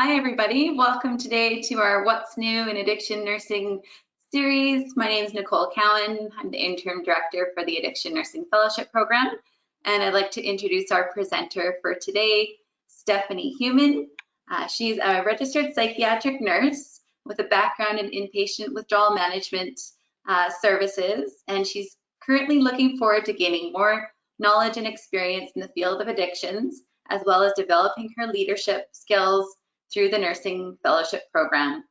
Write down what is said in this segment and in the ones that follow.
Hi, everybody. Welcome today to our What's New in Addiction Nursing series. My name is Nicole Cowan. I'm the Interim Director for the Addiction Nursing Fellowship Program, and I'd like to introduce our presenter for today, Stefani Human. She's a registered psychiatric nurse with a background in inpatient withdrawal management services, and she's currently looking forward to gaining more knowledge and experience in the field of addictions, as well as developing her leadership skills through the nursing fellowship program.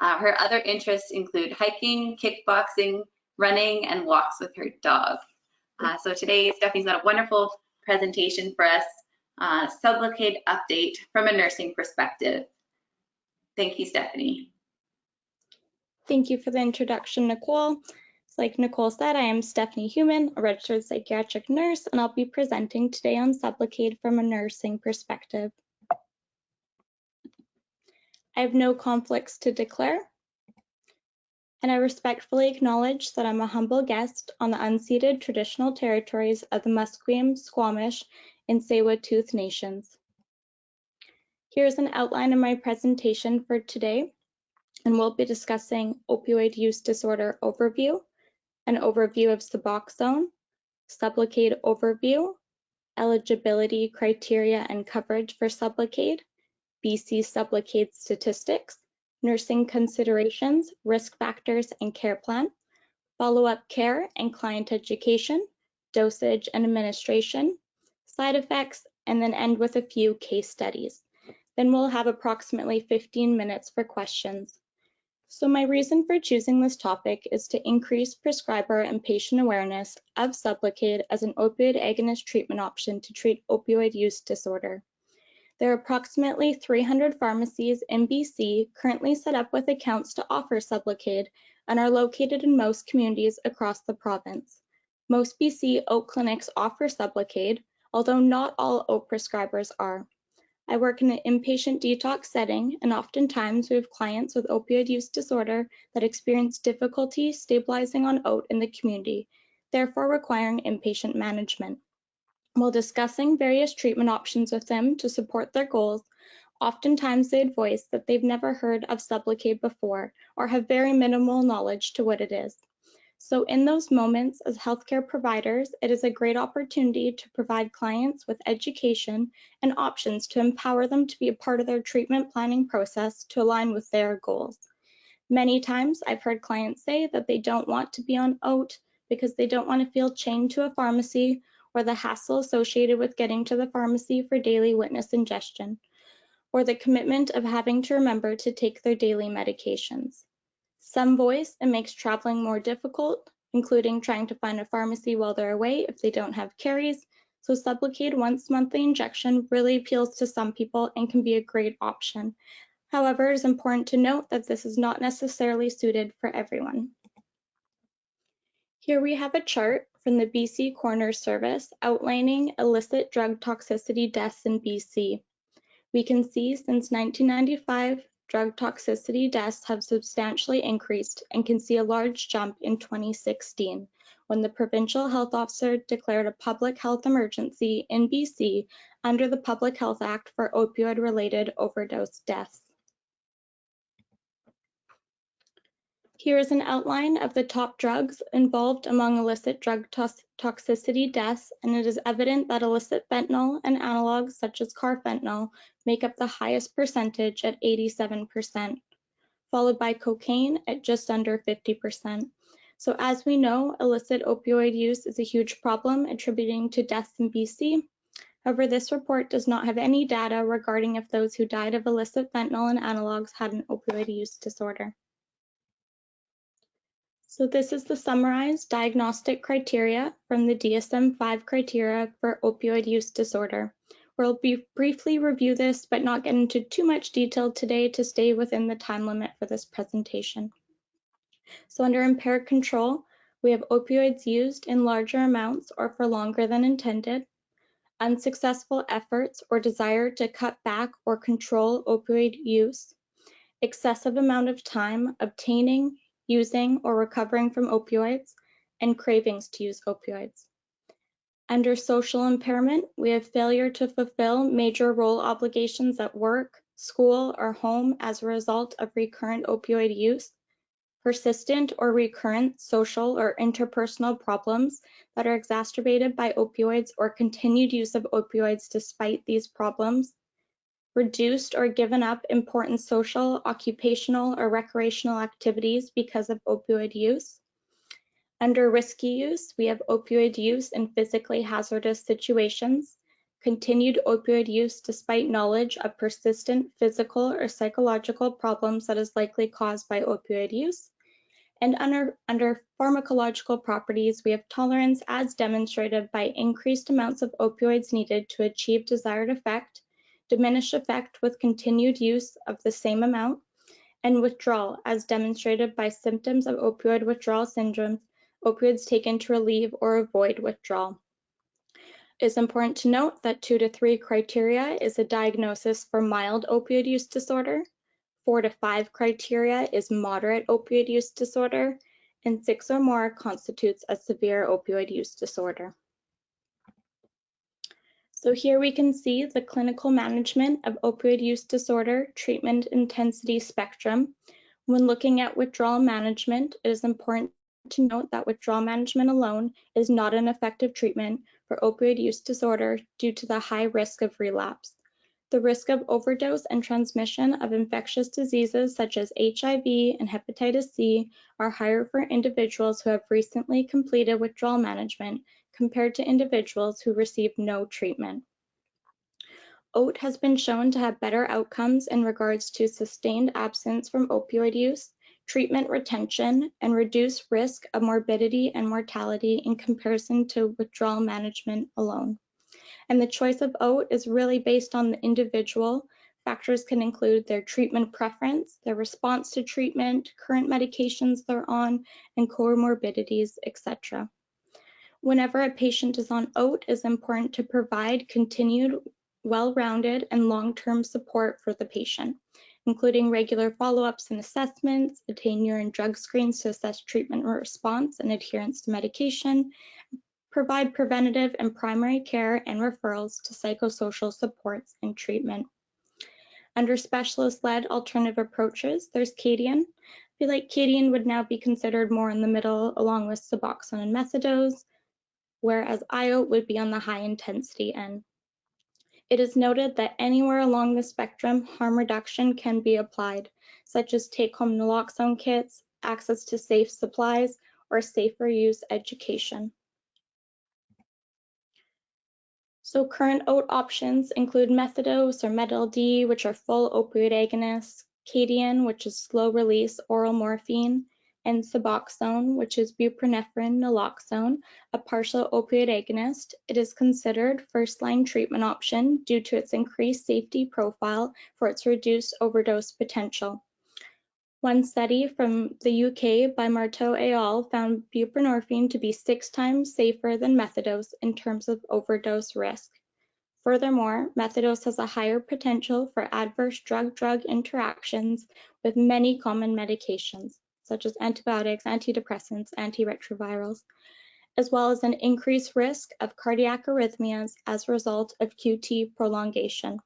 Her other interests include hiking, kickboxing, running, and walks with her dog. So today, Stefani's got a wonderful presentation for us, Sublocade update from a nursing perspective. Thank you, Stefani. Thank you for the introduction, Nicole. Like Nicole said, I am Stefani Human, a registered psychiatric nurse, and I'll be presenting today on Sublocade from a nursing perspective. I have no conflicts to declare, and I respectfully acknowledge that I'm a humble guest on the unceded traditional territories of the Musqueam, Squamish, and Tsleil-Waututh nations. Here's an outline of my presentation for today, and we'll be discussing opioid use disorder overview, an overview of Suboxone, Sublocade overview, eligibility criteria and coverage for Sublocade, BC Sublocade statistics, nursing considerations, risk factors, and care plan, follow-up care and client education, dosage and administration, side effects, and then end with a few case studies. Then we'll have approximately 15 minutes for questions. So my reason for choosing this topic is to increase prescriber and patient awareness of Sublocade as an opioid agonist treatment option to treat opioid use disorder. There are approximately 300 pharmacies in BC currently set up with accounts to offer Sublocade and are located in most communities across the province. Most BC OAT clinics offer Sublocade, although not all OAT prescribers are. I work in an inpatient detox setting, and oftentimes we have clients with opioid use disorder that experience difficulty stabilizing on OAT in the community, therefore requiring inpatient management. While discussing various treatment options with them to support their goals, oftentimes they voice that they've never heard of Sublocade before or have very minimal knowledge to what it is. So in those moments, as healthcare providers, it is a great opportunity to provide clients with education and options to empower them to be a part of their treatment planning process to align with their goals. Many times I've heard clients say that they don't want to be on OAT because they don't want to feel chained to a pharmacy or the hassle associated with getting to the pharmacy for daily witness ingestion, or the commitment of having to remember to take their daily medications. Some voice it makes traveling more difficult, including trying to find a pharmacy while they're away if they don't have carries, so Sublocade once monthly injection really appeals to some people and can be a great option. However, it is important to note that this is not necessarily suited for everyone. Here we have a chart from the BC Coroner Service outlining illicit drug toxicity deaths in BC. We can see since 1995, drug toxicity deaths have substantially increased and can see a large jump in 2016 when the Provincial Health Officer declared a public health emergency in BC under the Public Health Act for opioid-related overdose deaths. Here is an outline of the top drugs involved among illicit drug toxicity deaths, and it is evident that illicit fentanyl and analogs such as carfentanil make up the highest percentage at 87%, followed by cocaine at just under 50%. So as we know, illicit opioid use is a huge problem attributing to deaths in BC. However, this report does not have any data regarding if those who died of illicit fentanyl and analogs had an opioid use disorder. So this is the summarized diagnostic criteria from the DSM-5 criteria for opioid use disorder. We'll briefly review this, but not get into too much detail today to stay within the time limit for this presentation. So under impaired control, we have opioids used in larger amounts or for longer than intended, unsuccessful efforts or desire to cut back or control opioid use, excessive amount of time obtaining, using, or recovering from opioids, and cravings to use opioids. Under social impairment, we have failure to fulfill major role obligations at work, school, or home as a result of recurrent opioid use, persistent or recurrent social or interpersonal problems that are exacerbated by opioids or continued use of opioids despite these problems, reduced or given up important social, occupational, or recreational activities because of opioid use. Under risky use, we have opioid use in physically hazardous situations, continued opioid use despite knowledge of persistent physical or psychological problems that is likely caused by opioid use. And under pharmacological properties, we have tolerance as demonstrated by increased amounts of opioids needed to achieve desired effect, diminished effect with continued use of the same amount, and withdrawal as demonstrated by symptoms of opioid withdrawal syndrome, opioids taken to relieve or avoid withdrawal. It's important to note that 2 to 3 criteria is a diagnosis for mild opioid use disorder, 4 to 5 criteria is moderate opioid use disorder, and 6 or more constitutes a severe opioid use disorder. So here we can see the clinical management of opioid use disorder treatment intensity spectrum. When looking at withdrawal management, it is important to note that withdrawal management alone is not an effective treatment for opioid use disorder due to the high risk of relapse. The risk of overdose and transmission of infectious diseases such as HIV and hepatitis C are higher for individuals who have recently completed withdrawal management compared to individuals who received no treatment. OAT has been shown to have better outcomes in regards to sustained absence from opioid use, treatment retention, and reduced risk of morbidity and mortality in comparison to withdrawal management alone. And the choice of OAT is really based on the individual. Factors can include their treatment preference, their response to treatment, current medications they're on, and comorbidities, etc. Whenever a patient is on OAT, it is important to provide continued, well-rounded, and long-term support for the patient, including regular follow-ups and assessments, obtain urine drug screens to assess treatment response and adherence to medication, provide preventative and primary care and referrals to psychosocial supports and treatment. Under specialist-led alternative approaches, there's Cadian. I feel like Cadian would now be considered more in the middle along with Suboxone and Methadose, whereas IO would be on the high intensity end. It is noted that anywhere along the spectrum, harm reduction can be applied, such as take-home naloxone kits, access to safe supplies, or safer use education. So current OAT options include Methadose or Med-LD, which are full opioid agonists, Cadian, which is slow release oral morphine, and Suboxone, which is buprenorphine naloxone, a partial opioid agonist. It is considered first-line treatment option due to its increased safety profile for its reduced overdose potential. One study from the UK by Marteau et al. Found buprenorphine to be 6 times safer than Methadose in terms of overdose risk. Furthermore, Methadose has a higher potential for adverse drug-drug interactions with many common medications, such as antibiotics, antidepressants, antiretrovirals, as well as an increased risk of cardiac arrhythmias as a result of QT prolongation.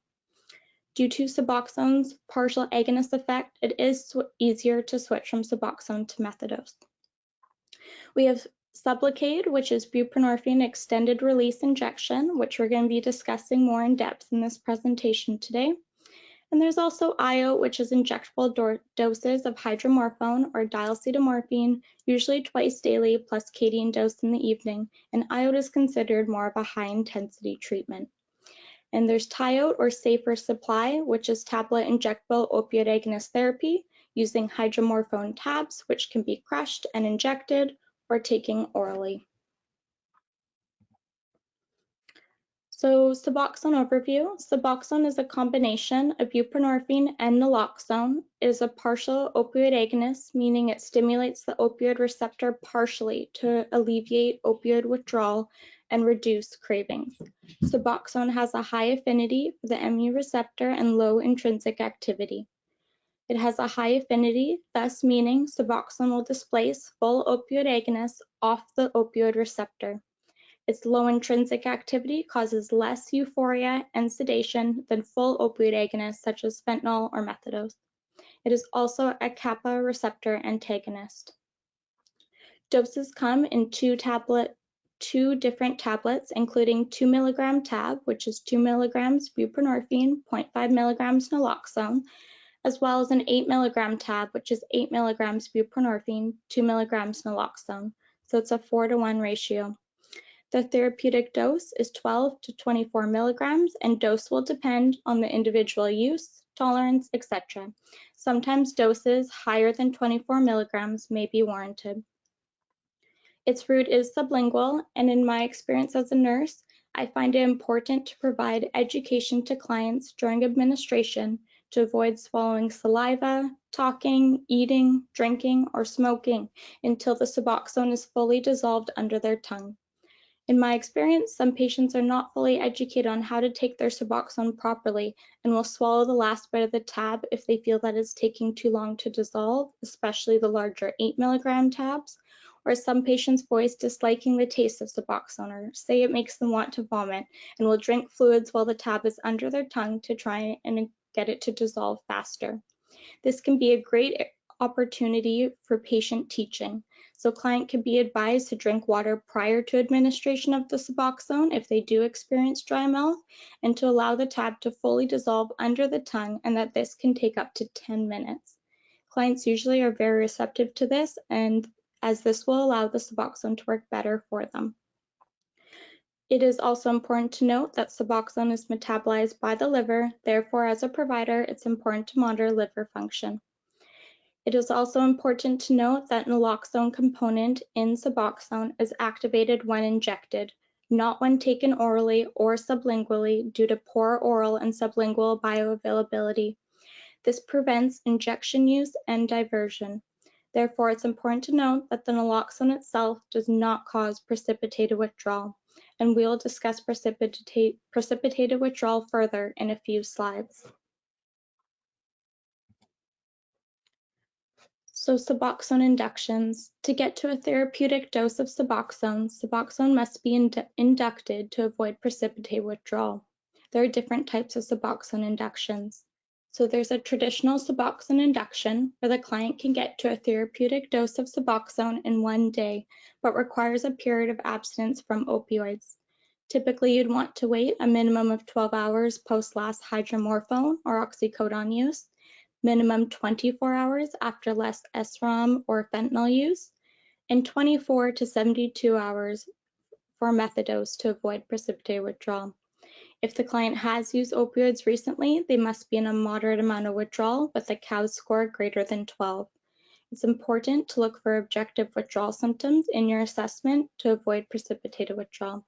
Due to Suboxone's partial agonist effect, it is easier to switch from Suboxone to Methadose. We have Sublocade, which is buprenorphine extended release injection, which we're going to be discussing more in depth in this presentation today. And there's also IO, which is injectable doses of hydromorphone or diacetylmorphine, usually twice daily, plus Cadian dose in the evening. And IO is considered more of a high-intensity treatment. And there's Tiote or safer supply, which is tablet injectable opioid agonist therapy using hydromorphone tabs, which can be crushed and injected or taken orally. So Suboxone overview. Suboxone is a combination of buprenorphine and naloxone. It is a partial opioid agonist, meaning it stimulates the opioid receptor partially to alleviate opioid withdrawal and reduce cravings. Suboxone has a high affinity for the mu receptor and low intrinsic activity. It has a high affinity, thus meaning Suboxone will displace full opioid agonists off the opioid receptor. Its low intrinsic activity causes less euphoria and sedation than full opioid agonists such as fentanyl or methadose. It is also a kappa receptor antagonist. Doses come in two different tablets, including 2 mg tab, which is 2 mg buprenorphine, 0.5 mg naloxone, as well as an 8 mg tab, which is 8 mg buprenorphine, 2 mg naloxone. So it's a 4-to-1 ratio. The therapeutic dose is 12 to 24 milligrams, and dose will depend on the individual use, tolerance, etc. Sometimes doses higher than 24 milligrams may be warranted. Its route is sublingual, and in my experience as a nurse, I find it important to provide education to clients during administration to avoid swallowing saliva, talking, eating, drinking, or smoking until the Suboxone is fully dissolved under their tongue. In my experience, some patients are not fully educated on how to take their Suboxone properly and will swallow the last bit of the tab if they feel that it's taking too long to dissolve, especially the larger 8 mg tabs, or some patients voice disliking the taste of Suboxone or say it makes them want to vomit and will drink fluids while the tab is under their tongue to try and get it to dissolve faster. This can be a great opportunity for patient teaching. So client can be advised to drink water prior to administration of the Suboxone if they do experience dry mouth, and to allow the tab to fully dissolve under the tongue, and that this can take up to 10 minutes. Clients usually are very receptive to this, and as this will allow the Suboxone to work better for them. It is also important to note that Suboxone is metabolized by the liver, therefore as a provider, it's important to monitor liver function. It is also important to note that naloxone component in Suboxone is activated when injected, not when taken orally or sublingually due to poor oral and sublingual bioavailability. This prevents injection use and diversion. Therefore, it's important to note that the naloxone itself does not cause precipitated withdrawal, and we will discuss precipitated withdrawal further in a few slides. So Suboxone inductions. To get to a therapeutic dose of Suboxone, Suboxone must be inducted to avoid precipitate withdrawal. There are different types of Suboxone inductions. So there's a traditional Suboxone induction where the client can get to a therapeutic dose of Suboxone in 1 day, but requires a period of abstinence from opioids. Typically, you'd want to wait a minimum of 12 hours post last hydromorphone or oxycodone use, minimum 24 hours after less SROM or fentanyl use, and 24 to 72 hours for methadose to avoid precipitated withdrawal. If the client has used opioids recently, they must be in a moderate amount of withdrawal with a COWS score greater than 12. It's important to look for objective withdrawal symptoms in your assessment to avoid precipitated withdrawal.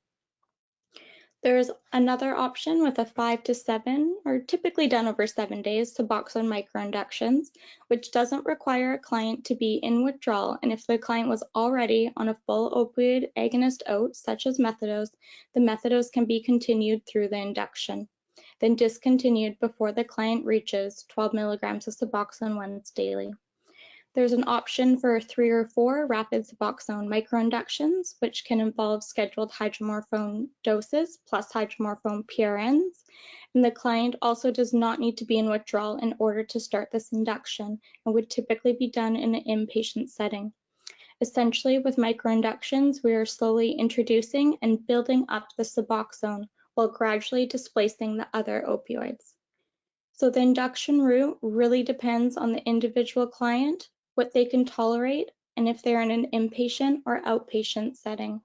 There is another option with a 5 to 7, or typically done over 7 days, Suboxone microinductions, which doesn't require a client to be in withdrawal, and if the client was already on a full opioid agonist out, such as methadose, the methadose can be continued through the induction, then discontinued before the client reaches 12 milligrams of Suboxone once daily. There's an option for 3 or 4 rapid Suboxone microinductions, which can involve scheduled hydromorphone doses plus hydromorphone PRNs. And the client also does not need to be in withdrawal in order to start this induction and would typically be done in an inpatient setting. Essentially, with microinductions, we are slowly introducing and building up the Suboxone while gradually displacing the other opioids. So the induction route really depends on the individual client, what they can tolerate, and if they're in an inpatient or outpatient setting.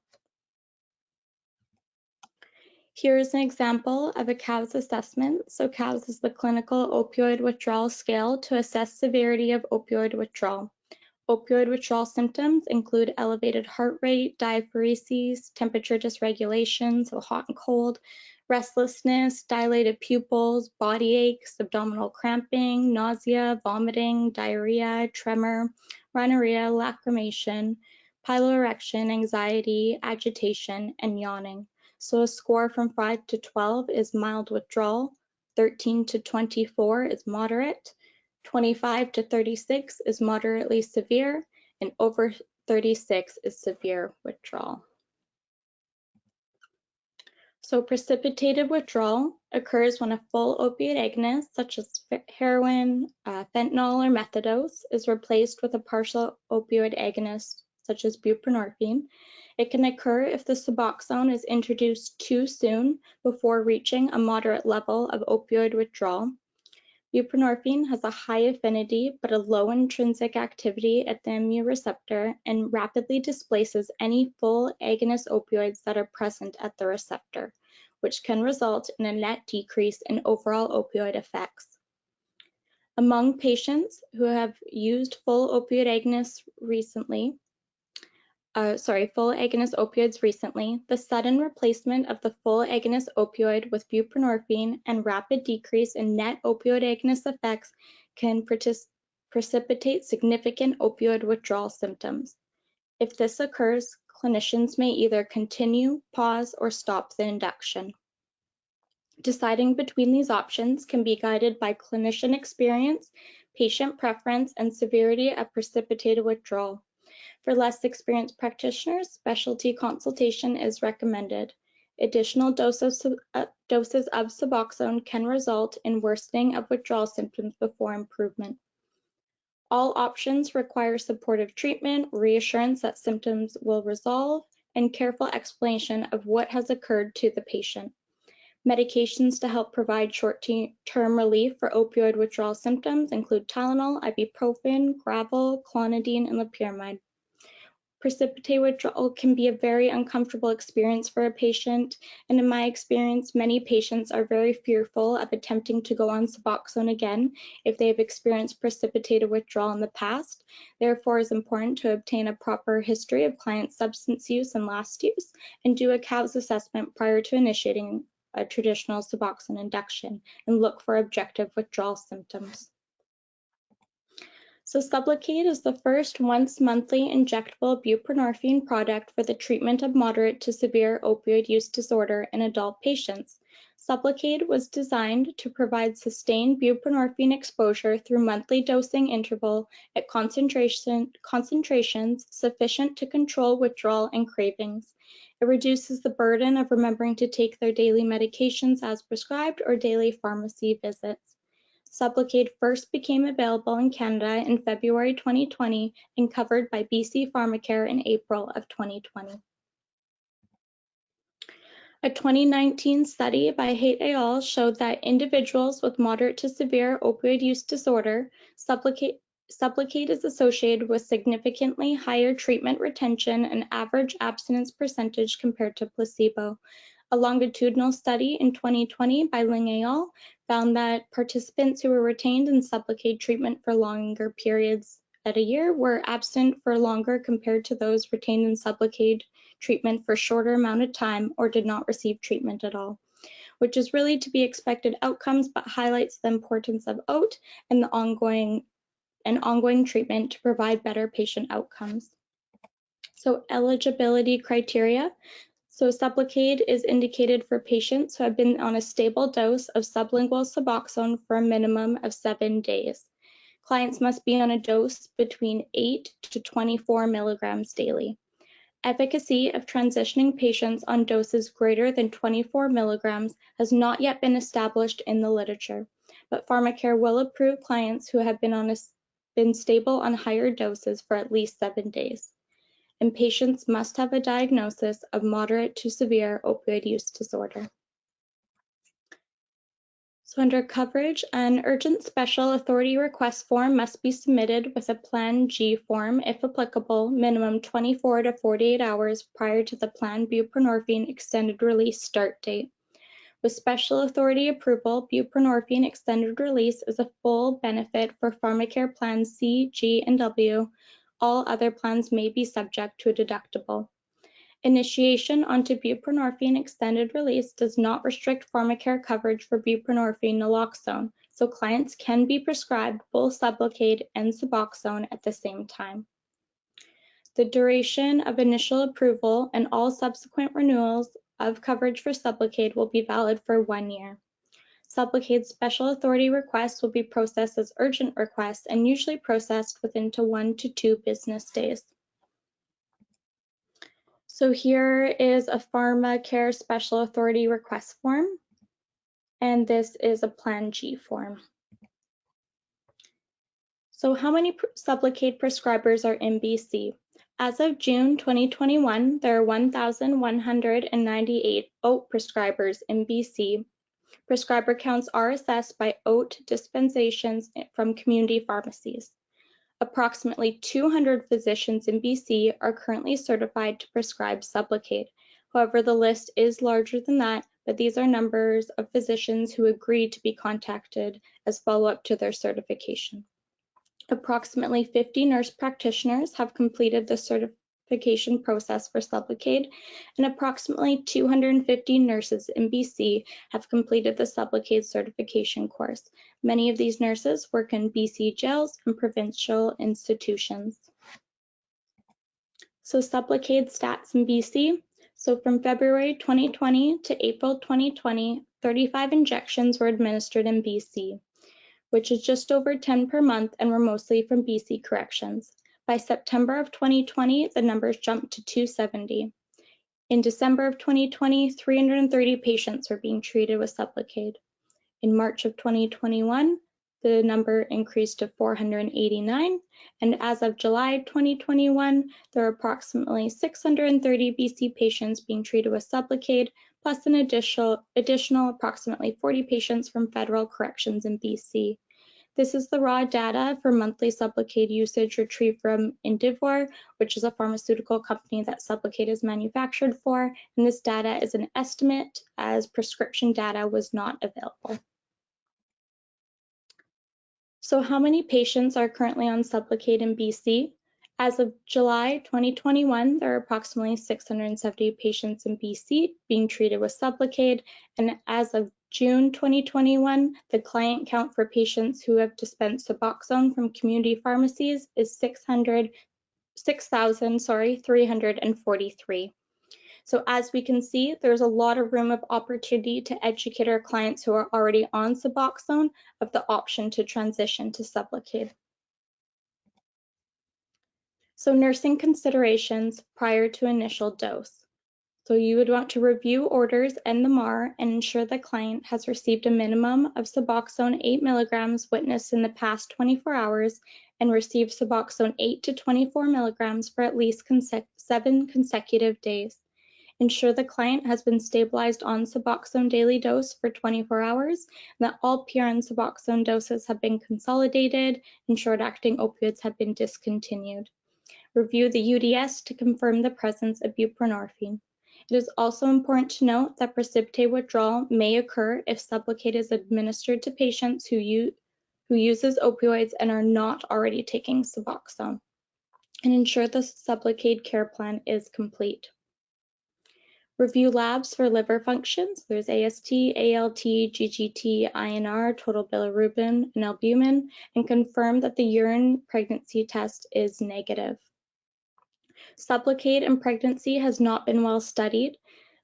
Here is an example of a COWS assessment. So COWS is the Clinical Opioid Withdrawal Scale to assess severity of opioid withdrawal. Opioid withdrawal symptoms include elevated heart rate, diaphoresis, temperature dysregulation, so hot and cold, restlessness, dilated pupils, body aches, abdominal cramping, nausea, vomiting, diarrhea, tremor, rhinorrhea, lacrimation, piloerection, anxiety, agitation, and yawning. So a score from 5 to 12 is mild withdrawal, 13 to 24 is moderate, 25 to 36 is moderately severe, and over 36 is severe withdrawal. So precipitated withdrawal occurs when a full opioid agonist, such as heroin, fentanyl, or methadose, is replaced with a partial opioid agonist, such as buprenorphine. It can occur if the Suboxone is introduced too soon before reaching a moderate level of opioid withdrawal. Buprenorphine has a high affinity but a low intrinsic activity at the mu receptor and rapidly displaces any full agonist opioids that are present at the receptor, which can result in a net decrease in overall opioid effects. Among patients who have used full agonist opioids recently, the sudden replacement of the full agonist opioid with buprenorphine and rapid decrease in net opioid agonist effects can precipitate significant opioid withdrawal symptoms. If this occurs, clinicians may either continue, pause, or stop the induction. Deciding between these options can be guided by clinician experience, patient preference, and severity of precipitated withdrawal. For less experienced practitioners, specialty consultation is recommended. Additional doses of Suboxone can result in worsening of withdrawal symptoms before improvement. All options require supportive treatment, reassurance that symptoms will resolve, and careful explanation of what has occurred to the patient. Medications to help provide short-term relief for opioid withdrawal symptoms include Tylenol, ibuprofen, Gravol, clonidine, and loperamide. Precipitated withdrawal can be a very uncomfortable experience for a patient, and in my experience, many patients are very fearful of attempting to go on Suboxone again if they have experienced precipitated withdrawal in the past. Therefore, it is important to obtain a proper history of client substance use and last use, and do a COWS assessment prior to initiating a traditional Suboxone induction, and look for objective withdrawal symptoms. So Sublocade is the first once-monthly injectable buprenorphine product for the treatment of moderate to severe opioid use disorder in adult patients. Sublocade was designed to provide sustained buprenorphine exposure through monthly dosing interval at concentrations sufficient to control withdrawal and cravings. It reduces the burden of remembering to take their daily medications as prescribed or daily pharmacy visits. Sublocade first became available in Canada in February 2020 and covered by BC Pharmacare in April of 2020. A 2019 study by Haidt et al. Showed that individuals with moderate to severe opioid use disorder, Sublocade is associated with significantly higher treatment retention and average abstinence percentage compared to placebo. A longitudinal study in 2020 by Ling et al. Found that participants who were retained in Sublocade treatment for longer periods at a year were absent for longer compared to those retained in Sublocade treatment for a shorter amount of time or did not receive treatment at all, which is really to be expected outcomes but highlights the importance of OAT and the ongoing treatment to provide better patient outcomes. So eligibility criteria. So Sublocade is indicated for patients who have been on a stable dose of sublingual Suboxone for a minimum of 7 days. Clients must be on a dose between 8 to 24 milligrams daily. Efficacy of transitioning patients on doses greater than 24 milligrams has not yet been established in the literature, but Pharmacare will approve clients who have been stable on higher doses for at least 7 days. And patients must have a diagnosis of moderate to severe opioid use disorder. So under coverage, an urgent special authority request form must be submitted with a Plan G form, if applicable, minimum 24 to 48 hours prior to the planned buprenorphine extended release start date. With special authority approval, buprenorphine extended release is a full benefit for Pharmacare Plans C, G, and W. All other plans may be subject to a deductible. Initiation onto buprenorphine extended release does not restrict Pharmacare coverage for buprenorphine naloxone, so clients can be prescribed both Sublocade and Suboxone at the same time. The duration of initial approval and all subsequent renewals of coverage for Sublocade will be valid for 1 year. Sublocade's special authority requests will be processed as urgent requests and usually processed within 1 to 2 business days. So here is a PharmaCare Special Authority request form, and this is a Plan G form. So how many Sublocade prescribers are in BC? As of June 2021, there are 1,198 OAT prescribers in BC. Prescriber counts are assessed by OAT dispensations from community pharmacies. Approximately 200 physicians in BC are currently certified to prescribe Sublocade. However, the list is larger than that, but these are numbers of physicians who agreed to be contacted as follow-up to their certification. Approximately 50 nurse practitioners have completed the certification process for Sublocade, and approximately 250 nurses in BC have completed the Sublocade certification course. Many of these nurses work in BC jails and provincial institutions. So Sublocade stats in BC. So from February 2020 to April 2020, 35 injections were administered in BC, which is just over 10 per month, and were mostly from BC Corrections. By September of 2020, the numbers jumped to 270. In December of 2020, 330 patients were being treated with Sublocade. In March of 2021, the number increased to 489, and as of July 2021, there are approximately 630 BC patients being treated with Sublocade, plus an additional approximately 40 patients from federal corrections in BC. This is the raw data for monthly Sublocade usage retrieved from Indivior, which is a pharmaceutical company that Sublocade is manufactured for, and this data is an estimate as prescription data was not available. So how many patients are currently on Sublocade in BC? As of July 2021, there are approximately 670 patients in BC being treated with Sublocade, and as of June 2021, the client count for patients who have dispensed Suboxone from community pharmacies is 6,343. So as we can see, there's a lot of room of opportunity to educate our clients who are already on Suboxone of the option to transition to Sublocade. So nursing considerations prior to initial dose. So you would want to review orders and the MAR and ensure the client has received a minimum of Suboxone 8 milligrams witnessed in the past 24 hours and received Suboxone 8 to 24 milligrams for at least 7 consecutive days. Ensure the client has been stabilized on Suboxone daily dose for 24 hours, and that all PRN Suboxone doses have been consolidated and short-acting opioids have been discontinued. Review the UDS to confirm the presence of buprenorphine. It is also important to note that precipitate withdrawal may occur if Sublocade is administered to patients who uses opioids and are not already taking Suboxone. And ensure the Sublocade care plan is complete. Review labs for liver functions. There's AST, ALT, GGT, INR, total bilirubin, and albumin, and confirm that the urine pregnancy test is negative. Sublocade in pregnancy has not been well studied,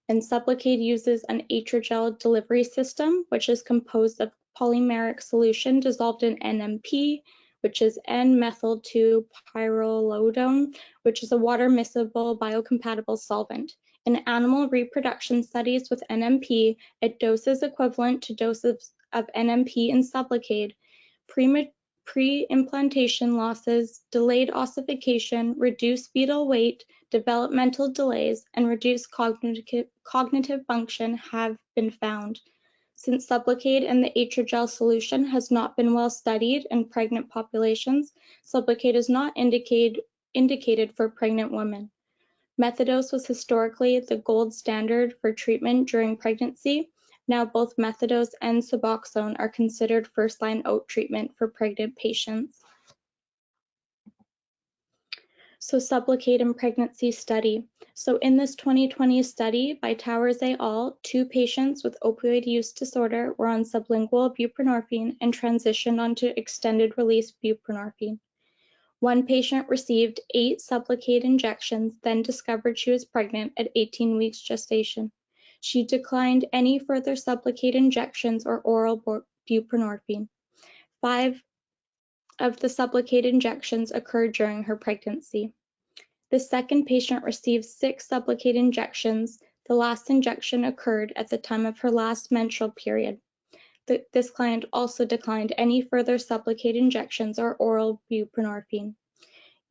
and Sublocade uses an atrogel delivery system, which is composed of polymeric solution dissolved in NMP, which is N-methyl-2-pyrrolidone, which is a water-miscible biocompatible solvent. In animal reproduction studies with NMP at doses equivalent to doses of NMP in Sublocade, pre-implantation losses, delayed ossification, reduced fetal weight, developmental delays, and reduced cognitive function have been found. Since Sublocade and the atrogel solution has not been well studied in pregnant populations, Sublocade is not indicated for pregnant women. Methadose was historically the gold standard for treatment during pregnancy. Now both methadose and Suboxone are considered first-line OAT treatment for pregnant patients. So Sublocade in pregnancy study. So in this 2020 study by Towers et al., 2 patients with opioid use disorder were on sublingual buprenorphine and transitioned onto extended-release buprenorphine. 1 patient received 8 Sublocade injections, then discovered she was pregnant at 18 weeks gestation. She declined any further Sublocade injections or oral buprenorphine. 5 of the Sublocade injections occurred during her pregnancy. The second patient received 6 Sublocade injections. The last injection occurred at the time of her last menstrual period. This client also declined any further Sublocade injections or oral buprenorphine.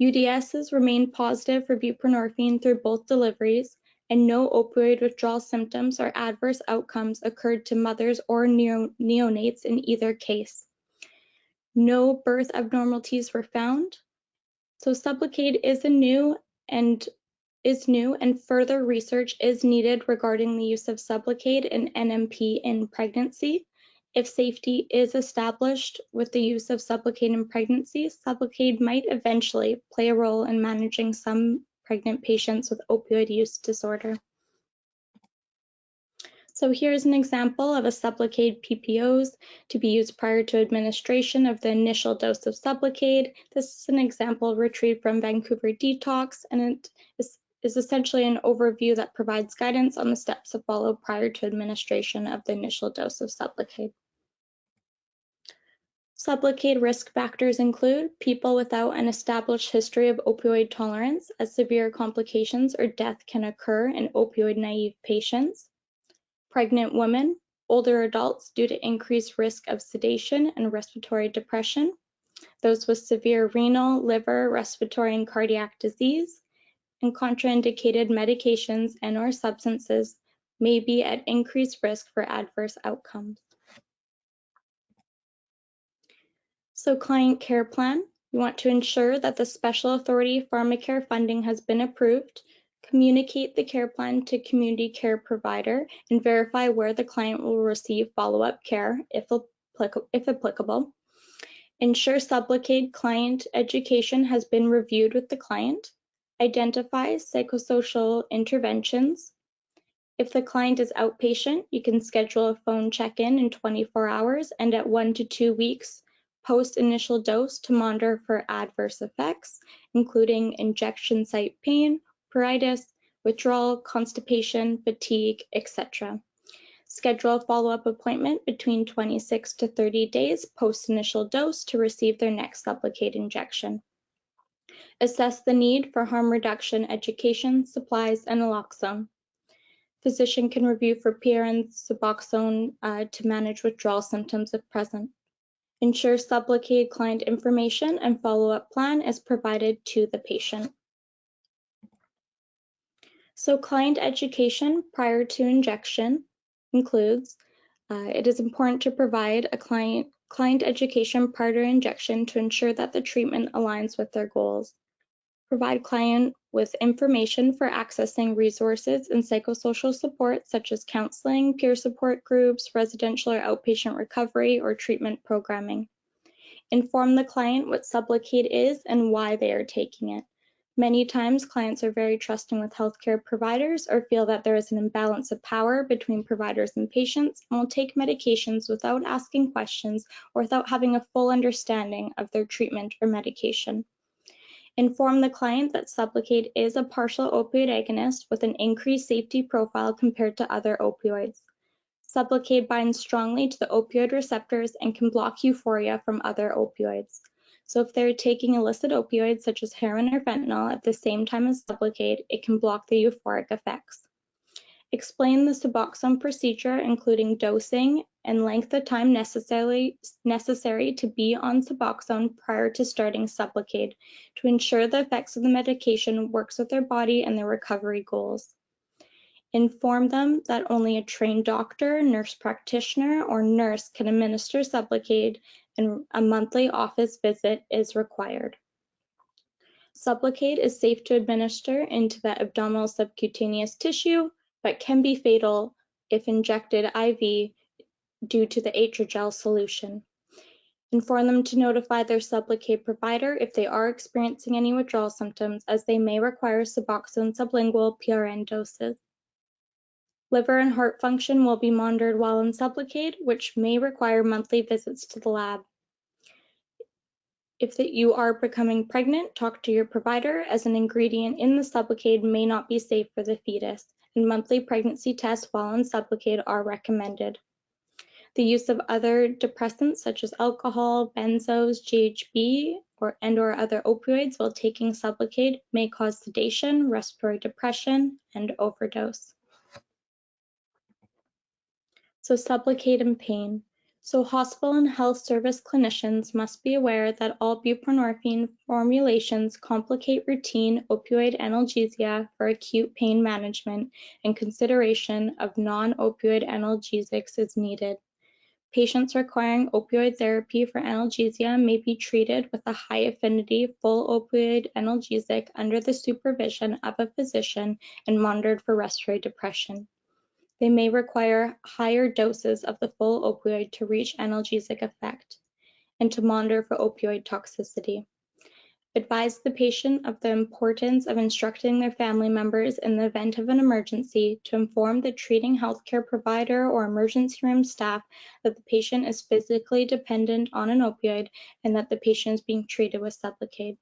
UDSs remained positive for buprenorphine through both deliveries, and no opioid withdrawal symptoms or adverse outcomes occurred to mothers or neonates in either case. No birth abnormalities were found. So Sublocade is new and further research is needed regarding the use of Sublocade and NMP in pregnancy. If safety is established with the use of Sublocade in pregnancy, Sublocade might eventually play a role in managing some pregnant patients with opioid use disorder. So here's an example of a Sublocade PPOs to be used prior to administration of the initial dose of Sublocade. This is an example retrieved from Vancouver Detox, and it is essentially an overview that provides guidance on the steps to follow prior to administration of the initial dose of Sublocade. Sublocade risk factors include people without an established history of opioid tolerance, as severe complications or death can occur in opioid-naive patients. Pregnant women, older adults due to increased risk of sedation and respiratory depression, those with severe renal, liver, respiratory, and cardiac disease, and contraindicated medications and/or substances may be at increased risk for adverse outcomes. So client care plan, you want to ensure that the Special Authority Pharmacare funding has been approved, communicate the care plan to community care provider, and verify where the client will receive follow-up care if applicable. Ensure Sublocade client education has been reviewed with the client. Identify psychosocial interventions. If the client is outpatient, you can schedule a phone check-in in 24 hours and at 1 to 2 weeks post initial dose to monitor for adverse effects, including injection site pain, pruritus, withdrawal, constipation, fatigue, etc. Schedule a follow-up appointment between 26 to 30 days post initial dose to receive their next Sublocade injection. Assess the need for harm reduction education, supplies, and naloxone. Physician can review for PRN Suboxone to manage withdrawal symptoms if present. Ensure Sublocade client information and follow-up plan is provided to the patient. So client education prior to injection includes, it is important to provide a client education prior to injection to ensure that the treatment aligns with their goals. Provide client with information for accessing resources and psychosocial support such as counseling, peer support groups, residential or outpatient recovery, or treatment programming. Inform the client what Sublocade is and why they are taking it. Many times, clients are very trusting with healthcare providers or feel that there is an imbalance of power between providers and patients and will take medications without asking questions or without having a full understanding of their treatment or medication. Inform the client that Sublocade is a partial opioid agonist with an increased safety profile compared to other opioids. Sublocade binds strongly to the opioid receptors and can block euphoria from other opioids. So if they're taking illicit opioids such as heroin or fentanyl at the same time as Sublocade, it can block the euphoric effects. Explain the Suboxone procedure, including dosing and length of time necessary to be on Suboxone prior to starting Sublocade to ensure the effects of the medication works with their body and their recovery goals. Inform them that only a trained doctor, nurse practitioner, or nurse can administer Sublocade and a monthly office visit is required. Sublocade is safe to administer into the abdominal subcutaneous tissue, but can be fatal if injected IV due to the hydrogel solution. Inform them to notify their Sublocade provider if they are experiencing any withdrawal symptoms, as they may require Suboxone sublingual PRN doses. Liver and heart function will be monitored while in Sublocade, which may require monthly visits to the lab. If you are becoming pregnant, talk to your provider, as an ingredient in the Sublocade may not be safe for the fetus, and monthly pregnancy tests while on Sublocade are recommended. The use of other depressants such as alcohol, benzos, GHB, or other opioids while taking Sublocade may cause sedation, respiratory depression, and overdose. So Sublocade and pain. So hospital and health service clinicians must be aware that all buprenorphine formulations complicate routine opioid analgesia for acute pain management, and consideration of non-opioid analgesics is needed. Patients requiring opioid therapy for analgesia may be treated with a high-affinity full opioid analgesic under the supervision of a physician and monitored for respiratory depression. They may require higher doses of the full opioid to reach analgesic effect and to monitor for opioid toxicity. Advise the patient of the importance of instructing their family members in the event of an emergency to inform the treating healthcare provider or emergency room staff that the patient is physically dependent on an opioid and that the patient is being treated with Sublocade.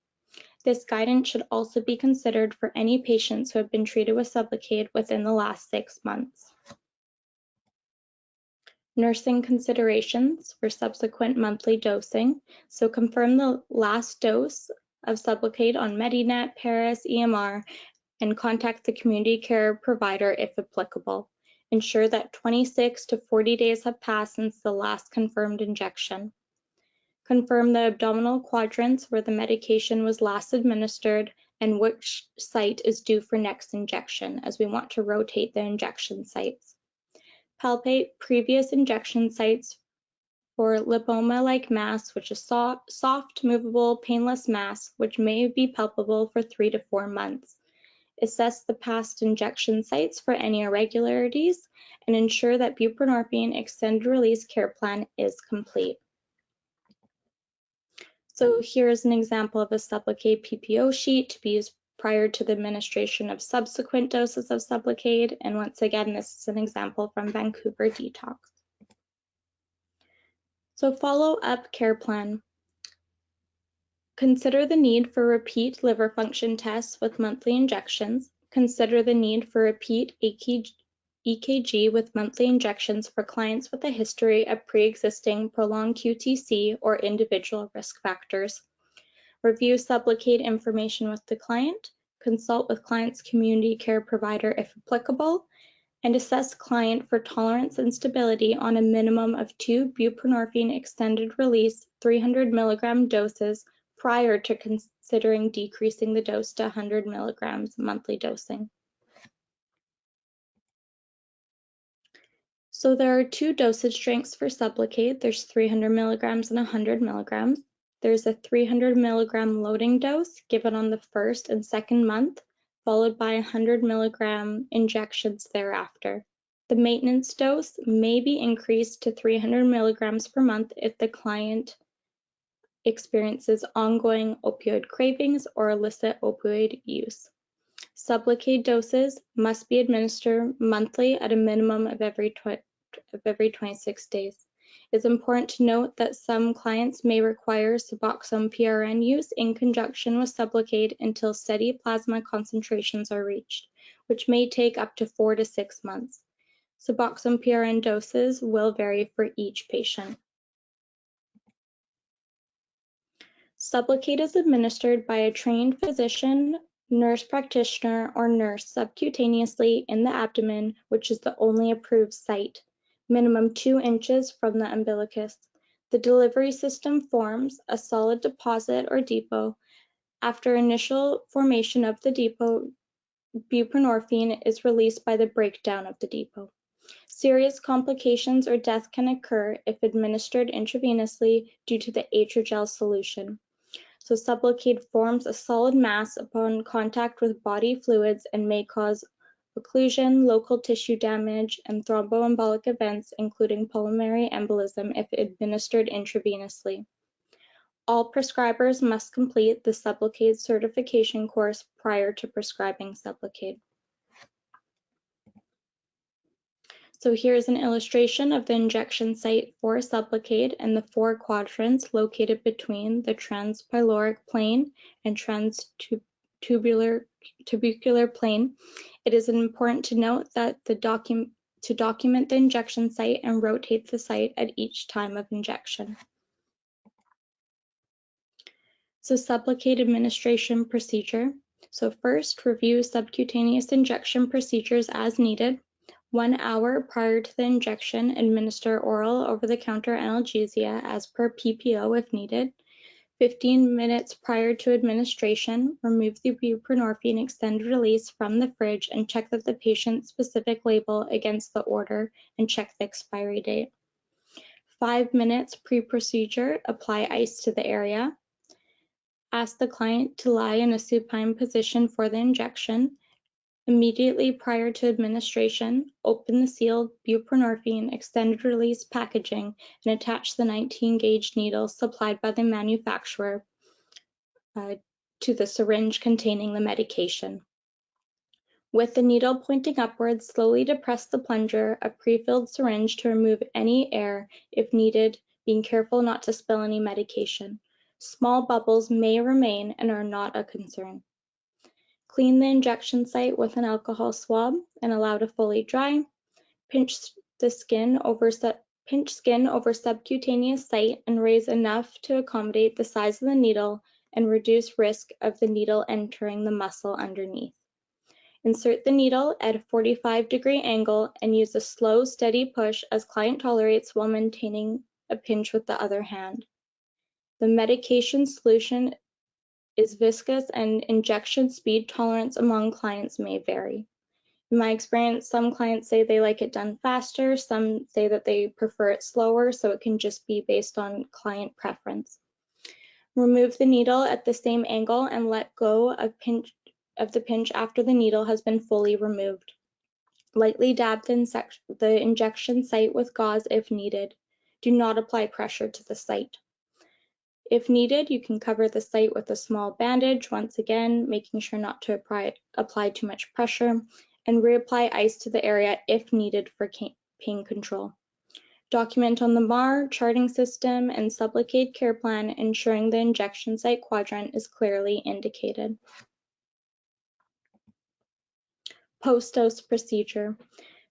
This guidance should also be considered for any patients who have been treated with Sublocade within the last 6 months. Nursing considerations for subsequent monthly dosing. So confirm the last dose of Sublocade on Medinet, Paris, EMR, and contact the community care provider if applicable. Ensure that 26 to 40 days have passed since the last confirmed injection. Confirm the abdominal quadrants where the medication was last administered and which site is due for next injection, as we want to rotate the injection sites. Palpate previous injection sites for lipoma-like mass, which is soft, movable, painless mass, which may be palpable for 3 to 4 months. Assess the past injection sites for any irregularities and ensure that buprenorphine extended release care plan is complete. So here is an example of a Sublocade PPO sheet to be used prior to the administration of subsequent doses of Sublocade. And once again, this is an example from Vancouver Detox. So follow-up care plan. Consider the need for repeat liver function tests with monthly injections. Consider the need for repeat EKG with monthly injections for clients with a history of pre-existing prolonged QTC or individual risk factors. Review Sublocade information with the client, consult with client's community care provider if applicable, and assess client for tolerance and stability on a minimum of 2 buprenorphine extended release 300 mg doses prior to considering decreasing the dose to 100 mg monthly dosing. So there are 2 dosage strengths for Sublocade. There's 300 mg and 100 mg. There's a 300 mg loading dose given on the first and second month, followed by 100 mg injections thereafter. The maintenance dose may be increased to 300 mg per month if the client experiences ongoing opioid cravings or illicit opioid use. Sublocade doses must be administered monthly at a minimum of every 26 days. It's important to note that some clients may require Suboxone PRN use in conjunction with Sublocade until steady plasma concentrations are reached, which may take up to 4 to 6 months. Suboxone PRN doses will vary for each patient. Sublocade is administered by a trained physician, nurse practitioner, or nurse subcutaneously in the abdomen, which is the only approved site, minimum 2 inches from the umbilicus. The delivery system forms a solid deposit or depot. After initial formation of the depot, buprenorphine is released by the breakdown of the depot. Serious complications or death can occur if administered intravenously due to the atrogel solution. So Sublocade forms a solid mass upon contact with body fluids and may cause occlusion, local tissue damage, and thromboembolic events, including pulmonary embolism if administered intravenously. All prescribers must complete the Sublocade certification course prior to prescribing Sublocade. So here's an illustration of the injection site for Sublocade and the 4 quadrants located between the transpyloric plane and transtubular plane. It is important to note that the to document the injection site and rotate the site at each time of injection. So Sublocade administration procedure. So first, review subcutaneous injection procedures as needed. 1 hour prior to the injection, administer oral over-the-counter analgesia as per PPO if needed. 15 minutes prior to administration, remove the buprenorphine extended release from the fridge and check that the patient's specific label against the order and check the expiry date. 5 minutes pre-procedure, apply ice to the area. Ask the client to lie in a supine position for the injection. Immediately prior to administration, open the sealed buprenorphine extended release packaging and attach the 19-gauge needle supplied by the manufacturer to the syringe containing the medication. With the needle pointing upwards, slowly depress the plunger, a pre-filled syringe to remove any air if needed, being careful not to spill any medication. Small bubbles may remain and are not a concern. Clean the injection site with an alcohol swab and allow to fully dry. Pinch skin over subcutaneous site and raise enough to accommodate the size of the needle and reduce risk of the needle entering the muscle underneath. Insert the needle at a 45-degree angle and use a slow, steady push as client tolerates while maintaining a pinch with the other hand. The medication solution is viscous and injection speed tolerance among clients may vary. In my experience, some clients say they like it done faster, some say that they prefer it slower, so it can just be based on client preference. Remove the needle at the same angle and let go of the pinch after the needle has been fully removed. Lightly dab the injection site with gauze if needed. Do not apply pressure to the site. If needed, you can cover the site with a small bandage, once again, making sure not to apply too much pressure, and reapply ice to the area if needed for pain control. Document on the MAR, charting system, and Sublocade care plan, ensuring the injection site quadrant is clearly indicated. Post-dose procedure.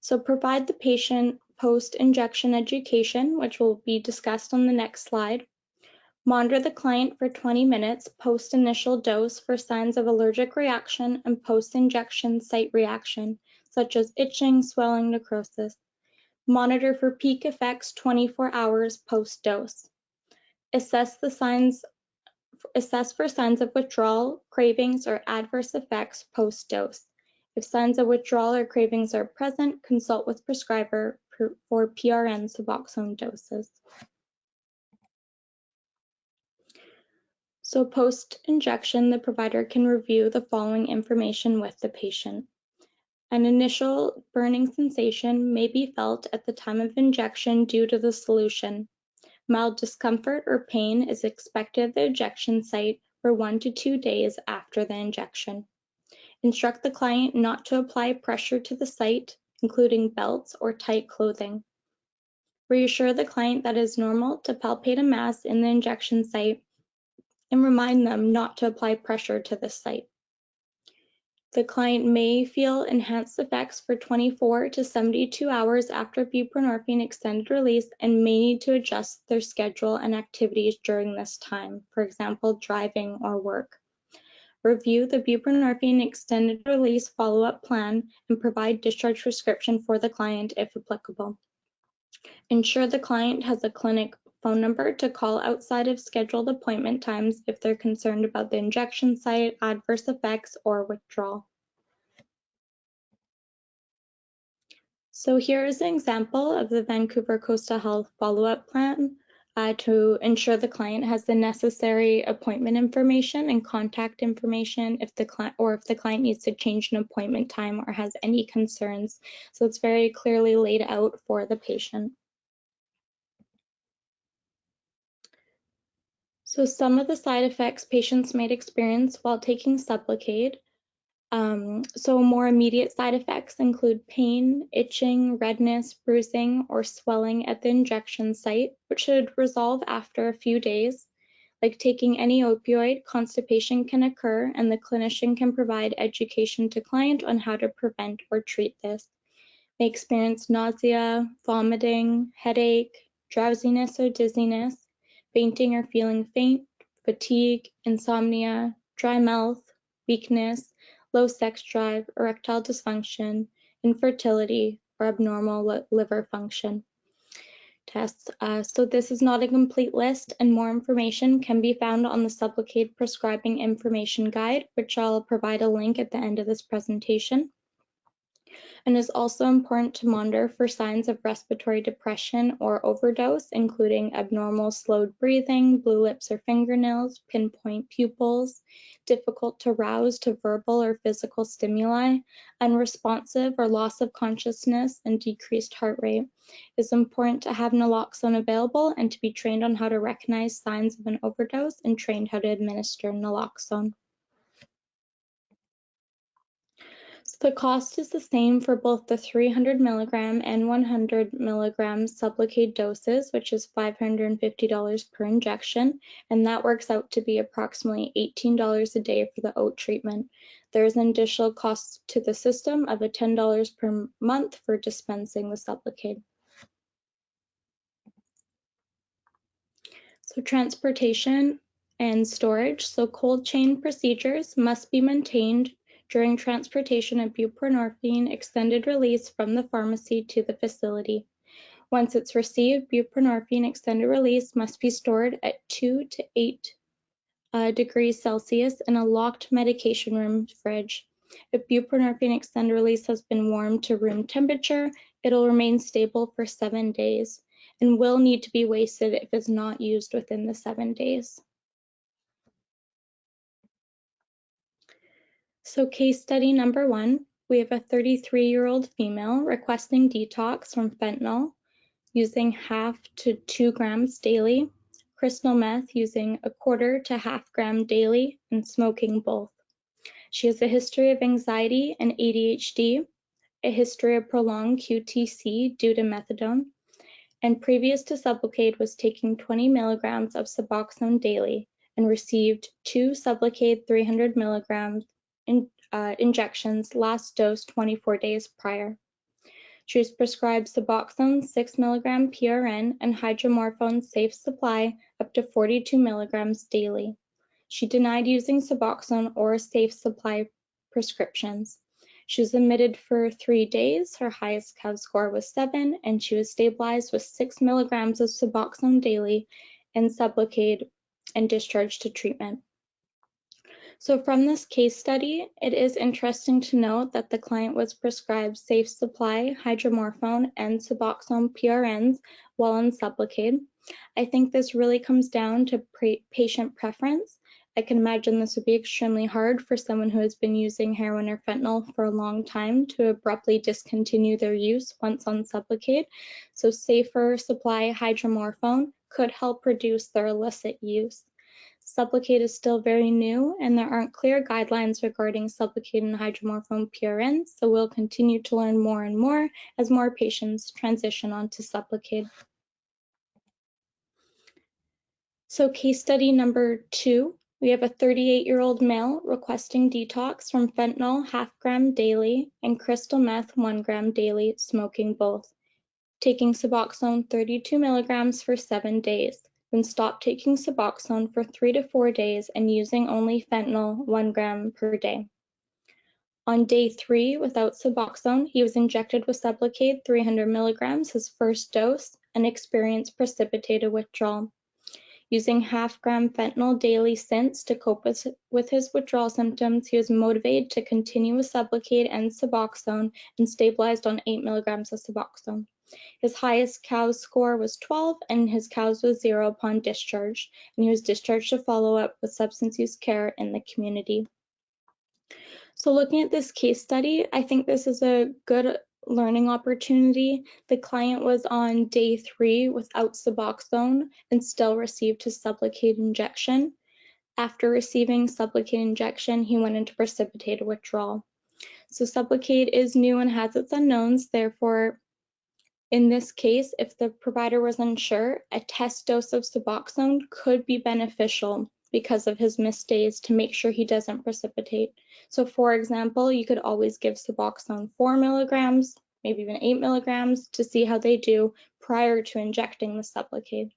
So provide the patient post-injection education, which will be discussed on the next slide. Monitor the client for 20 minutes post-initial dose for signs of allergic reaction and post-injection site reaction, such as itching, swelling, necrosis. Monitor for peak effects 24 hours post-dose. Assess for signs of withdrawal, cravings, or adverse effects post-dose. If signs of withdrawal or cravings are present, consult with prescriber for PRN Suboxone doses. So post-injection, the provider can review the following information with the patient. An initial burning sensation may be felt at the time of injection due to the solution. Mild discomfort or pain is expected at the injection site for 1 to 2 days after the injection. Instruct the client not to apply pressure to the site, including belts or tight clothing. Reassure the client that it is normal to palpate a mass in the injection site and remind them not to apply pressure to the site. The client may feel enhanced effects for 24 to 72 hours after buprenorphine extended release and may need to adjust their schedule and activities during this time, for example, driving or work. Review the buprenorphine extended release follow-up plan and provide discharge prescription for the client if applicable. Ensure the client has a clinic phone number to call outside of scheduled appointment times if they're concerned about the injection site, adverse effects, or withdrawal. So here is an example of the Vancouver Coastal Health follow-up plan to ensure the client has the necessary appointment information and contact information if the client needs to change an appointment time or has any concerns. So it's very clearly laid out for the patient. So some of the side effects patients might experience while taking Sublocade. So more immediate side effects include pain, itching, redness, bruising, or swelling at the injection site, which should resolve after a few days. Like taking any opioid, constipation can occur, and the clinician can provide education to client on how to prevent or treat this. may experience nausea, vomiting, headache, drowsiness or dizziness, fainting or feeling faint, fatigue, insomnia, dry mouth, weakness, low sex drive, erectile dysfunction, infertility, or abnormal liver function tests. So this is not a complete list, and more information can be found on the Sublocade Prescribing Information Guide, which I'll provide a link at the end of this presentation. And it's also important to monitor for signs of respiratory depression or overdose, including abnormal slowed breathing, blue lips or fingernails, pinpoint pupils, difficult to rouse to verbal or physical stimuli, unresponsive or loss of consciousness, and decreased heart rate. It's important to have naloxone available and to be trained on how to recognize signs of an overdose and trained how to administer naloxone. So the cost is the same for both the 300 milligram and 100 milligram Sublocade doses, which is $550 per injection, and that works out to be approximately $18 a day for the OAT treatment. There is an additional cost to the system of $10 per month for dispensing the Sublocade. So transportation and storage. So cold chain procedures must be maintained during transportation of buprenorphine extended release from the pharmacy to the facility. Once it's received, buprenorphine extended release must be stored at 2 to 8 degrees Celsius in a locked medication room fridge. If buprenorphine extended release has been warmed to room temperature, it'll remain stable for 7 days and will need to be wasted if it's not used within the 7 days. So case study number 1, we have a 33-year-old female requesting detox from fentanyl using half to 2 grams daily, crystal meth using 1/4 to 1/2 gram daily, and smoking both. She has a history of anxiety and ADHD, a history of prolonged QTC due to methadone, and previous to Sublocade was taking 20 milligrams of Suboxone daily and received 2 Sublocade 300 milligrams injections, last dose 24 days prior. She was prescribed Suboxone 6 milligram PRN and hydromorphone safe supply up to 42 milligrams daily. She denied using Suboxone or safe supply prescriptions. She was admitted for 3 days. Her highest COW score was 7, and she was stabilized with 6 milligrams of Suboxone daily and Sublocade and discharged to treatment. So from this case study, it is interesting to note that the client was prescribed safe supply, hydromorphone, and Suboxone PRNs while on Sublocade. I think this really comes down to patient preference. I can imagine this would be extremely hard for someone who has been using heroin or fentanyl for a long time to abruptly discontinue their use once on Sublocade. So safer supply hydromorphone could help reduce their illicit use. Sublocade is still very new, and there aren't clear guidelines regarding Sublocade and hydromorphone PRNs, so we'll continue to learn more and more as more patients transition onto Sublocade. So case study number 2, we have a 38-year-old male requesting detox from fentanyl 1/2 gram daily and crystal meth 1 gram daily, smoking both, taking Suboxone 32 milligrams for 7 days. Then stopped taking Suboxone for 3 to 4 days and using only fentanyl 1 gram per day. On day 3, without Suboxone, he was injected with Sublocade 300 milligrams, his first dose, and experienced precipitated withdrawal. Using 1/2 gram fentanyl daily since to cope with his withdrawal symptoms, he was motivated to continue with Sublocade and Suboxone and stabilized on 8 milligrams of Suboxone. His highest COWS score was 12, and his COWS was 0 upon discharge, and he was discharged to follow up with substance use care in the community. So looking at this case study, I think this is a good learning opportunity. The client was on day 3 without Suboxone and still received his Sublocade injection. After receiving Sublocade injection, he went into precipitated withdrawal. So Sublocade is new and has its unknowns, therefore, in this case, if the provider was unsure, a test dose of Suboxone could be beneficial because of his missed days to make sure he doesn't precipitate. So for example, you could always give Suboxone 4 milligrams maybe even 8 milligrams to see how they do prior to injecting the Sublocade.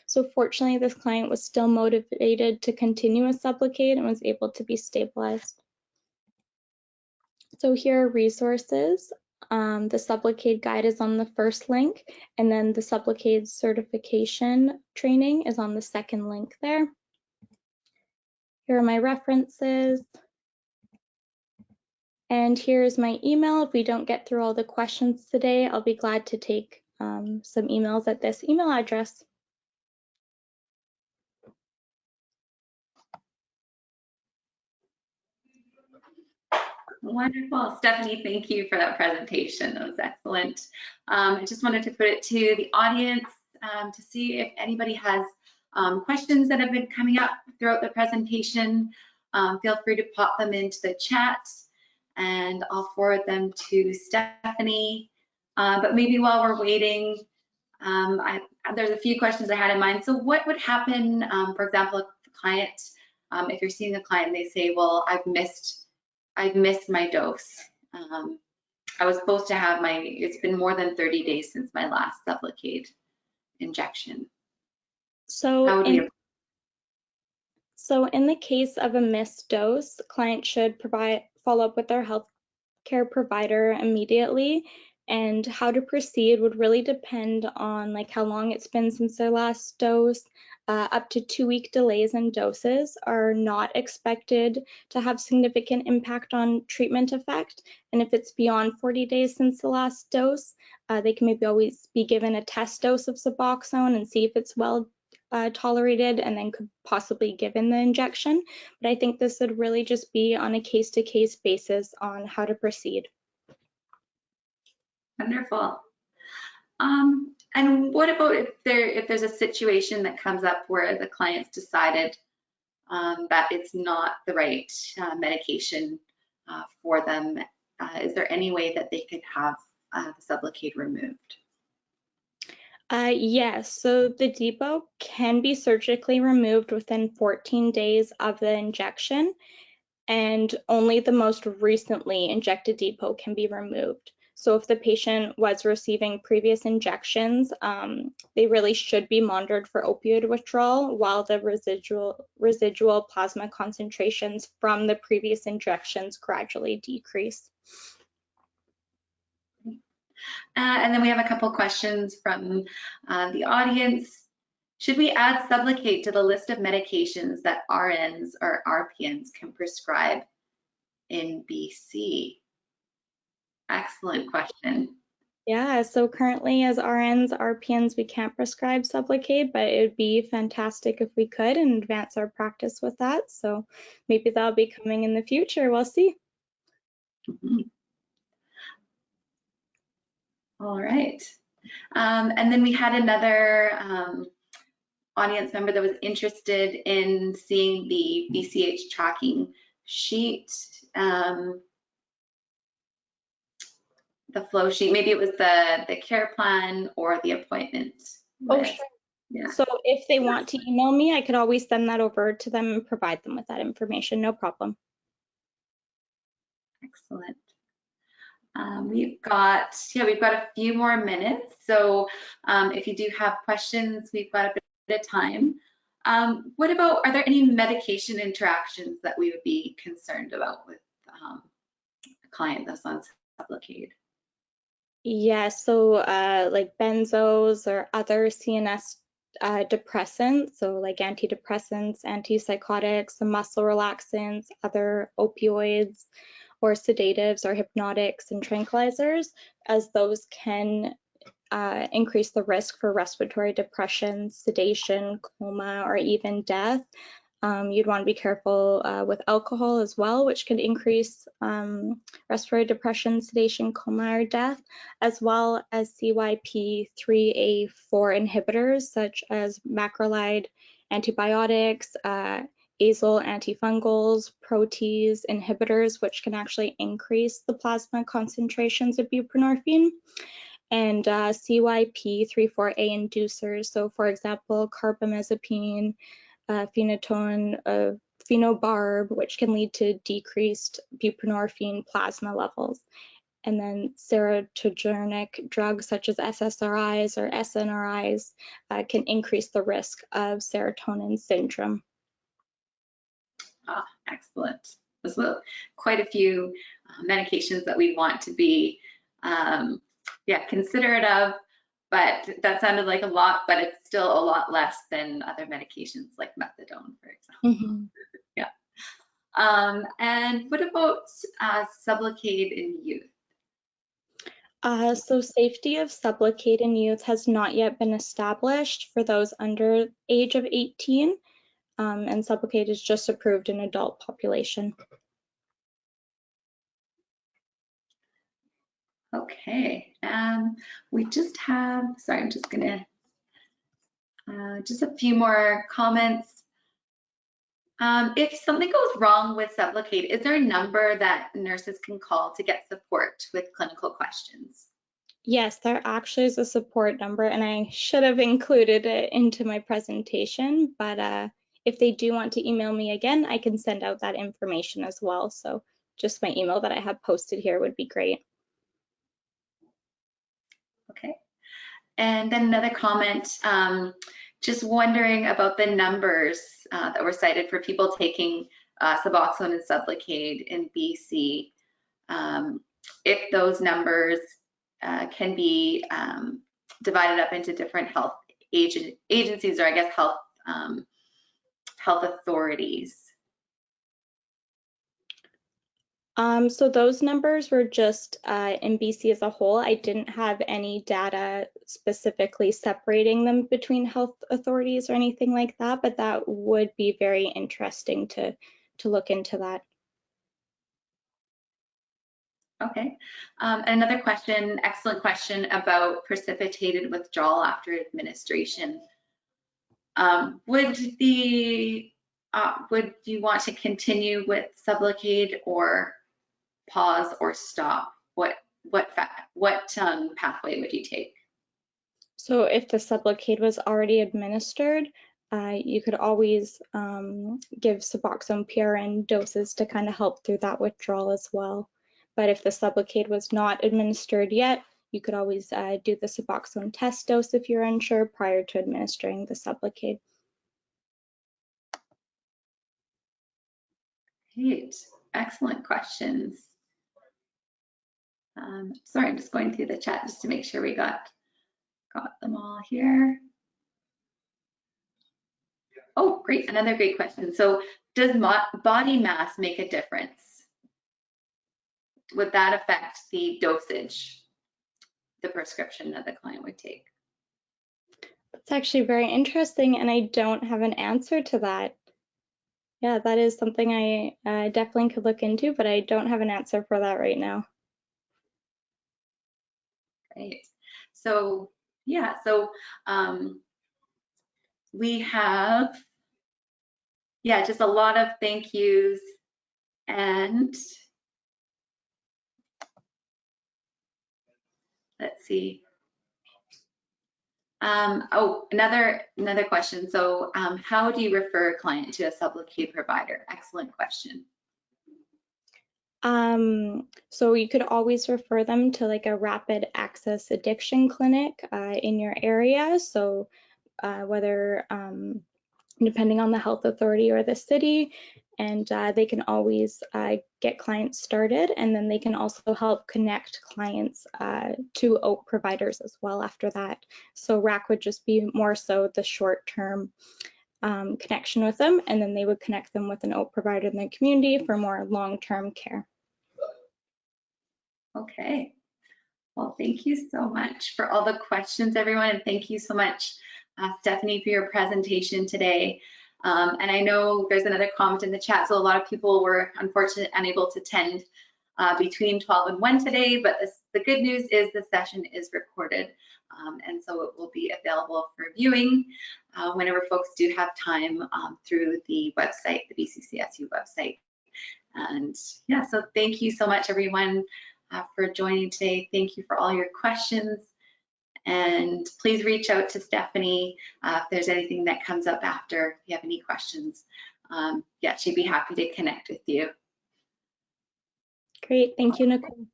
So fortunately, this client was still motivated to continue with Sublocade and was able to be stabilized. So here are resources. The Sublocade guide is on the first link, and then the Sublocade certification training is on the second link there. Here are my references. And here's my email. If we don't get through all the questions today, I'll be glad to take some emails at this email address. Wonderful. Stephanie, thank you for that presentation. That was excellent. I just wanted to put it to the audience to see if anybody has questions that have been coming up throughout the presentation. Feel free to pop them into the chat and I'll forward them to Stephanie. But maybe while we're waiting, there's a few questions I had in mind. So what would happen, for example, if the client, if you're seeing a client and they say, well, I've missed my dose. I was supposed to have it's been more than 30 days since my last Sublocade injection. So in the case of a missed dose, the client should follow up with their healthcare provider immediately, and how to proceed would really depend on like how long it's been since their last dose. Up to 2-week delays in doses are not expected to have significant impact on treatment effect. And if it's beyond 40 days since the last dose, they can maybe always be given a test dose of Suboxone and see if it's well tolerated, and then could possibly given the injection. But I think this would really just be on a case-to-case basis on how to proceed. Wonderful. And what about if there's a situation that comes up where the client's decided that it's not the right medication for them? Is there any way that they could have the Sublocade removed? Yes, so the depot can be surgically removed within 14 days of the injection, and only the most recently injected depot can be removed. So if the patient was receiving previous injections, they really should be monitored for opioid withdrawal while the residual plasma concentrations from the previous injections gradually decrease. And then we have a couple questions from the audience. Should we add Sublocade to the list of medications that RNs or RPNs can prescribe in BC? Excellent question. Yeah, so currently as RNs, RPNs, we can't prescribe Sublocade, but it would be fantastic if we could and advance our practice with that. So maybe that'll be coming in the future. We'll see. Mm-hmm. All right. And then we had another audience member that was interested in seeing the BCH tracking sheet, the flow sheet. Maybe it was the care plan or the appointment list. Oh, sure. Yeah. So if they want to email me, I could always send that over to them and provide them with that information. No problem. Excellent. We've got a few more minutes. So if you do have questions, we've got a bit of time. What about, are there any medication interactions that we would be concerned about with a client that's on Sublocade? Yeah, so like benzos or other CNS depressants, so like antidepressants, antipsychotics, some muscle relaxants, other opioids or sedatives or hypnotics and tranquilizers, as those can increase the risk for respiratory depression, sedation, coma, or even death. You'd want to be careful with alcohol as well, which could increase respiratory depression, sedation, coma, or death, as well as CYP3A4 inhibitors such as macrolide antibiotics, azole antifungals, protease inhibitors, which can actually increase the plasma concentrations of buprenorphine, and CYP3A4 inducers. So for example, carbamazepine, phenytoin, phenobarb, which can lead to decreased buprenorphine plasma levels. and then serotogenic drugs such as SSRIs or SNRIs can increase the risk of serotonin syndrome. Ah, excellent. There's quite a few medications that we want to be considerate of, but that sounded like a lot, but it's still a lot less than other medications like methadone, for example. Mm-hmm. Yeah. And what about Sublocade in youth? So safety of Sublocade in youth has not yet been established for those under age of 18, and Sublocade is just approved in adult population. Okay, we just have, sorry, I'm just gonna, just a few more comments. If something goes wrong with Sublocade, is there a number that nurses can call to get support with clinical questions? Yes, there actually is a support number, and I should have included it into my presentation, but if they do want to email me again, I can send out that information as well. So just my email that I have posted here would be great. Okay. And then another comment, just wondering about the numbers that were cited for people taking Suboxone and Sublocade in BC. If those numbers can be divided up into different health agencies, or I guess health authorities. So those numbers were just in BC as a whole. I didn't have any data specifically separating them between health authorities or anything like that, but that would be very interesting to look into that. Okay. Another question, excellent question about precipitated withdrawal after administration. Would you want to continue with Sublocade or pause or stop? What pathway would you take? So if the Sublocade was already administered, you could always give Suboxone PRN doses to kind of help through that withdrawal as well. But if the Sublocade was not administered yet, you could always do the Suboxone test dose if you're unsure prior to administering the Sublocade. Great, excellent questions. Sorry, I'm just going through the chat just to make sure we got them all here. Oh, great, another great question. So does body mass make a difference? Would that affect the dosage, the prescription that the client would take? That's actually very interesting, and I don't have an answer to that. Yeah, that is something I definitely could look into, but I don't have an answer for that right now. Great. So yeah, so we have, just a lot of thank yous, and let's see. Another question. So how do you refer a client to a Sublocade provider? Excellent question. So you could always refer them to like a rapid access addiction clinic in your area. So whether depending on the health authority or the city, and they can always get clients started, and then they can also help connect clients to OAT providers as well after that. So RAC would just be more so the short-term connection with them, and then they would connect them with an OAT provider in the community for more long-term care. Okay. Well, thank you so much for all the questions, everyone, and thank you so much, Stephanie, for your presentation today. And I know there's another comment in the chat, so a lot of people were unfortunately unable to attend between 12 and 1 today, but the good news is the session is recorded, and so it will be available for viewing whenever folks do have time through the website, the BCCSU website. And yeah, so thank you so much, everyone, for joining today. Thank you for all your questions. And please reach out to Stephanie if there's anything that comes up after, if you have any questions. Yeah, she'd be happy to connect with you. Great, thank you, Nicole.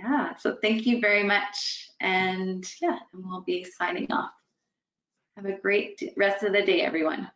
Yeah, so thank you very much. And yeah, and we'll be signing off. Have a great rest of the day, everyone.